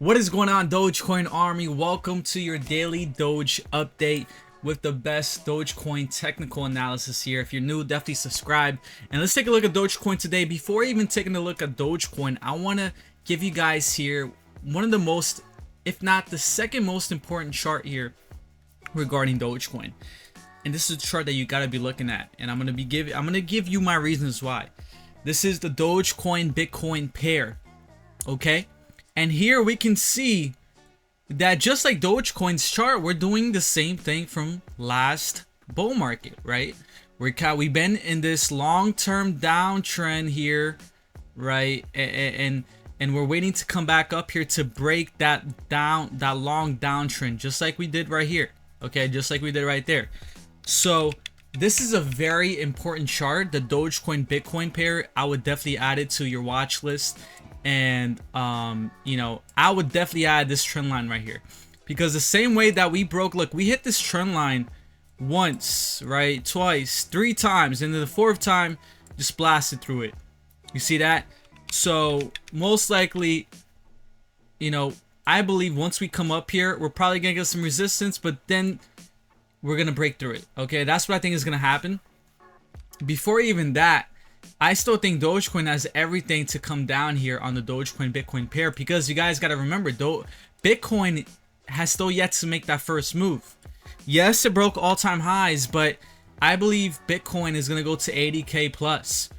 What is going on, Dogecoin Army? Welcome to your daily Doge update with the best Dogecoin technical analysis here. If you're new, definitely subscribe. And let's take a look at Dogecoin today. Before even taking a look at Dogecoin, I want to give you guys here one of the most, if not the second most important chart here regarding Dogecoin. And this is a chart that you got to be looking at. And I'm going to give you my reasons why. This is the Dogecoin Bitcoin pair. Okay? And here we can see that just like Dogecoin's chart, we're doing the same thing from last bull market, right? We've been in this long-term downtrend here, right? And we're waiting to come back up here to break that long downtrend, just like we did right here. Okay, just like we did right there. So this is a very important chart, the Dogecoin Bitcoin pair. I would definitely add it to your watch list. And you know, I would definitely add this trend line right here, because the same way that we broke, look, we hit this trend line once, right, twice, three times, and then the fourth time just blasted through it. You see that? So most likely, you know, I believe once we come up here, we're probably gonna get some resistance, but then we're gonna break through it. Okay, that's what I think is gonna happen. Before even that, I still think Dogecoin has everything to come down here on the Dogecoin Bitcoin pair, because you guys got to remember, Bitcoin has still yet to make that first move. Yes, it broke all-time highs, but I believe Bitcoin is going to go to 80K plus.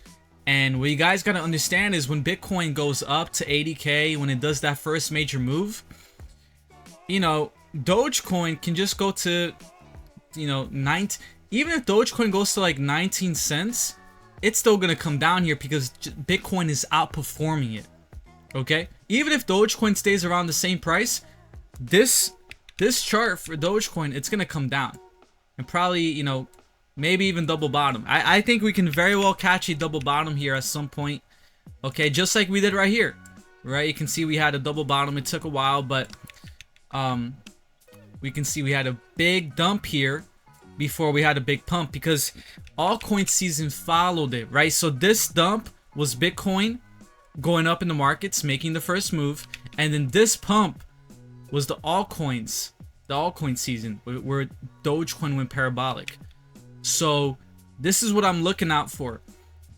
And what you guys got to understand is when Bitcoin goes up to 80K, when it does that first major move, you know, Dogecoin can just go to, you know, even if Dogecoin goes to like 19 cents, it's still going to come down here because Bitcoin is outperforming it. Okay, even if Dogecoin stays around the same price, this chart for Dogecoin, it's going to come down and probably, you know, maybe even double bottom. I think we can very well catch a double bottom here at some point. Okay, just like we did right here, right? You can see we had a double bottom. It took a while, but we can see we had a big dump here before we had a big pump, because altcoin season followed it, right? So this dump was Bitcoin going up in the markets, making the first move, and then this pump was the altcoin season where Dogecoin went parabolic. So this is what I'm looking out for,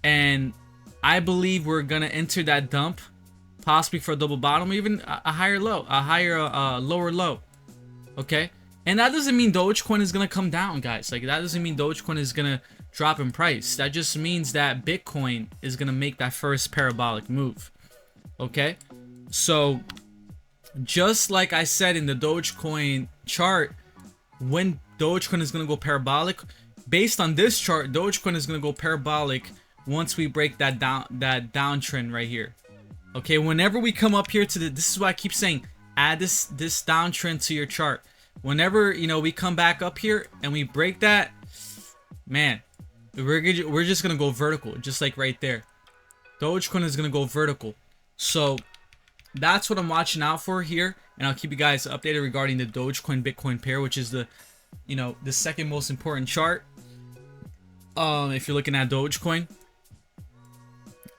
and I believe we're gonna enter that dump possibly for a double bottom, even a higher low, lower low. Okay, and that doesn't mean Dogecoin is gonna come down, guys. Like, that doesn't mean Dogecoin is gonna drop in price. That just means that Bitcoin is gonna make that first parabolic move. Okay, so just like I said in the Dogecoin chart, when Dogecoin is gonna go parabolic, based on this chart, Dogecoin is gonna go parabolic once we break that downtrend right here. Okay, whenever we come up here to this is why I keep saying add this downtrend to your chart. Whenever, you know, we come back up here and we break that, man, we're just gonna go vertical, just like right there. Dogecoin is gonna go vertical. So that's what I'm watching out for here, and I'll keep you guys updated regarding the Dogecoin Bitcoin pair, which is the, you know, the second most important chart if you're looking at Dogecoin.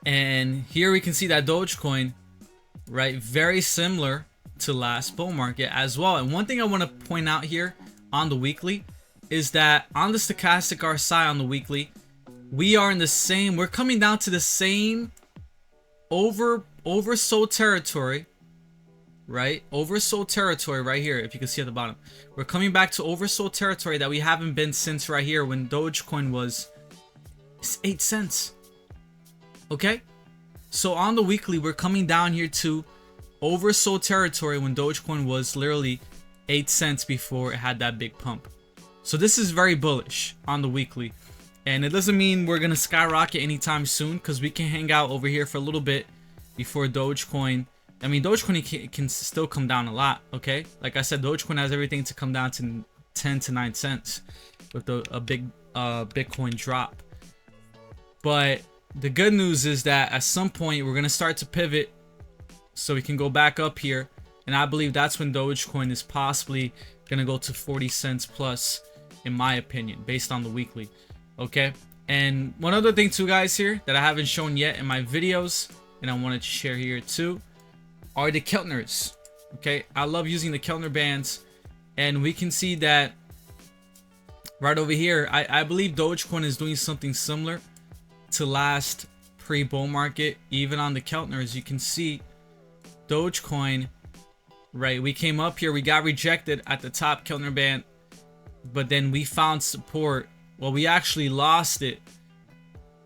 And here we can see that Dogecoin, right, very similar to last bull market as well. And one thing I want to point out here on the weekly is that on the stochastic RSI on the weekly, we're coming down to the same oversold territory, right? Oversold territory right here, if you can see at the bottom. We're coming back to oversold territory that we haven't been since right here when Dogecoin was 8 cents. Okay, so on the weekly, we're coming down here to oversold territory when Dogecoin was literally 8 cents before it had that big pump. So this is very bullish on the weekly, and it doesn't mean we're gonna skyrocket anytime soon, because we can hang out over here for a little bit before Dogecoin. I mean, Dogecoin can still come down a lot. Okay, like I said, Dogecoin has everything to come down to 10 to 9 cents with a big Bitcoin drop. But the good news is that at some point we're gonna start to pivot, so we can go back up here, and I believe that's when Dogecoin is possibly gonna go to 40 cents plus, in my opinion, based on the weekly. Okay, and one other thing too, guys, here that I haven't shown yet in my videos, and I wanted to share here too, are the Keltners. Okay, I love using the Keltner bands, and we can see that right over here. I believe Dogecoin is doing something similar to last pre-bull market. Even on the Keltner, as you can see, Dogecoin, right, we came up here, we got rejected at the top Keltner band, but then we found support. Well, we actually lost it,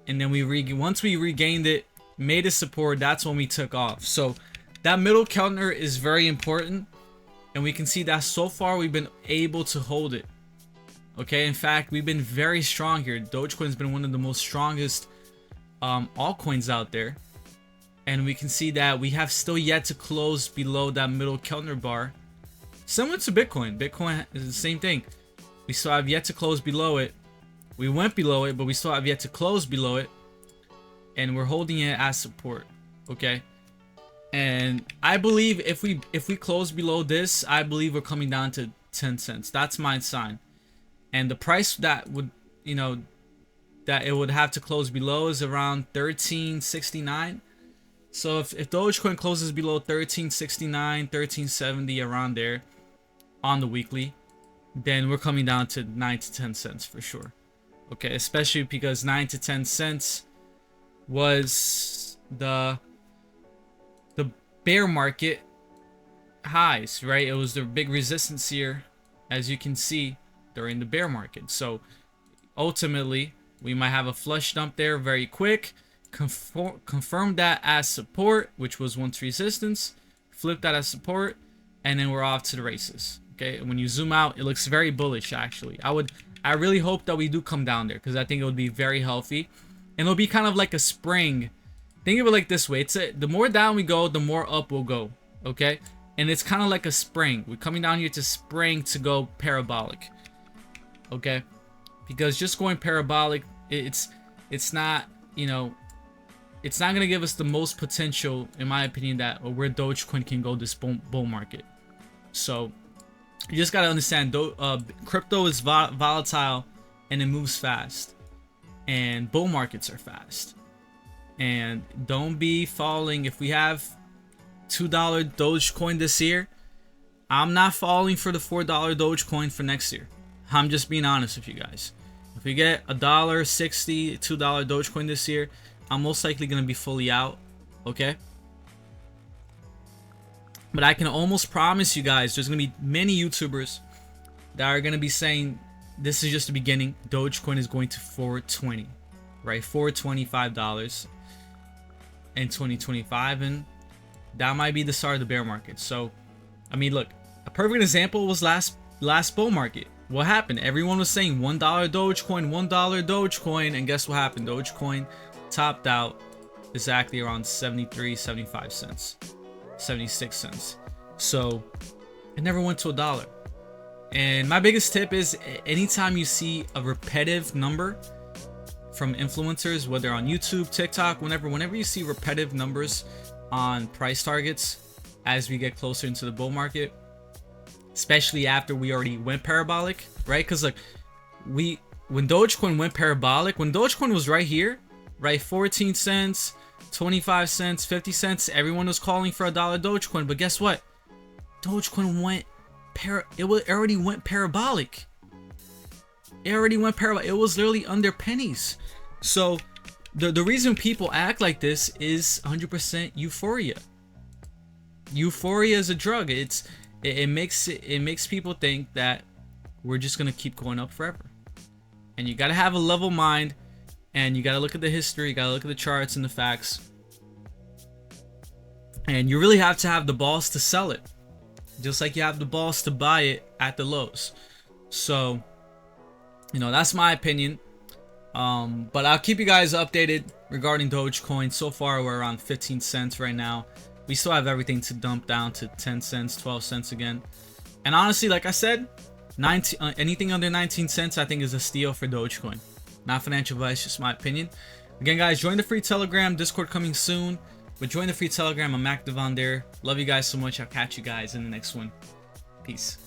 and then once we regained it, made a support, that's when we took off. So that middle Keltner is very important, and we can see that so far we've been able to hold it. Okay, in fact, we've been very strong here. Dogecoin's been one of the most strongest altcoins out there, and we can see that we have still yet to close below that middle Keltner bar. Similar to Bitcoin. Bitcoin is the same thing. We still have yet to close below it. We went below it, but we still have yet to close below it, and we're holding it as support. Okay, and I believe if we close below this, I believe we're coming down to 10 cents. That's my sign. And the price that would, that it would have to close below is around 13.69. So if Dogecoin closes below 13.69, 13.70, around there on the weekly, then we're coming down to 9 to 10 cents for sure. Okay, especially because 9 to 10 cents was the bear market highs, right? It was the big resistance here, as you can see, during the bear market. So ultimately, we might have a flush dump there very quick, confirm that as support, which was once resistance, flip that as support, and then we're off to the races. Okay, and when you zoom out, it looks very bullish. Actually, I really hope that we do come down there, because I think it would be very healthy, and it'll be kind of like a spring. Think of it like this way: the more down we go, the more up we'll go. Okay, and it's kind of like a spring. We're coming down here to spring to go parabolic. Okay, because just going parabolic, it's not, it's not gonna give us the most potential, in my opinion, that or where Dogecoin can go this bull market. So you just gotta understand, crypto is volatile, and it moves fast, and bull markets are fast. And don't be falling. If we have $2 Dogecoin this year, I'm not falling for the $4 Dogecoin for next year. I'm just being honest with you guys. If we get $1.60, $2 Dogecoin this year, I'm most likely gonna be fully out. Okay, but I can almost promise you guys, there's gonna be many YouTubers that are gonna be saying this is just the beginning. Dogecoin is going to $4.20, right? $4.25 in 2025, and that might be the start of the bear market. So, I mean, look, a perfect example was last bull market. What happened? Everyone was saying $1 Dogecoin, $1 Dogecoin, and guess what happened? Dogecoin topped out exactly around 73, 75 cents, 76 cents. So it never went to $1. And my biggest tip is, anytime you see a repetitive number from influencers, whether on YouTube, TikTok, whenever you see repetitive numbers on price targets as we get closer into the bull market, especially after we already went parabolic, right? Because like when Dogecoin went parabolic, when Dogecoin was right here, right, 14 cents, 25 cents, 50 cents, everyone was calling for $1 Dogecoin. But guess what? Dogecoin went already went parabolic. It already went parabolic. It was literally under pennies. So the reason people act like this is 100% euphoria. Euphoria is a drug. It makes people think that we're just gonna keep going up forever. And you gotta have a level mind, and you gotta look at the history, you gotta look at the charts and the facts, and you really have to have the balls to sell it, just like you have the balls to buy it at the lows. So, that's my opinion. But I'll keep you guys updated regarding Dogecoin. So far, we're around 15 cents right now. We still have everything to dump down to 10 cents, 12 cents again. And honestly, like I said, anything under 19 cents, I think, is a steal for Dogecoin. Not financial advice, just my opinion. Again, guys, join the free Telegram. Discord coming soon. But join the free Telegram. I'm active on there. Love you guys so much. I'll catch you guys in the next one. Peace.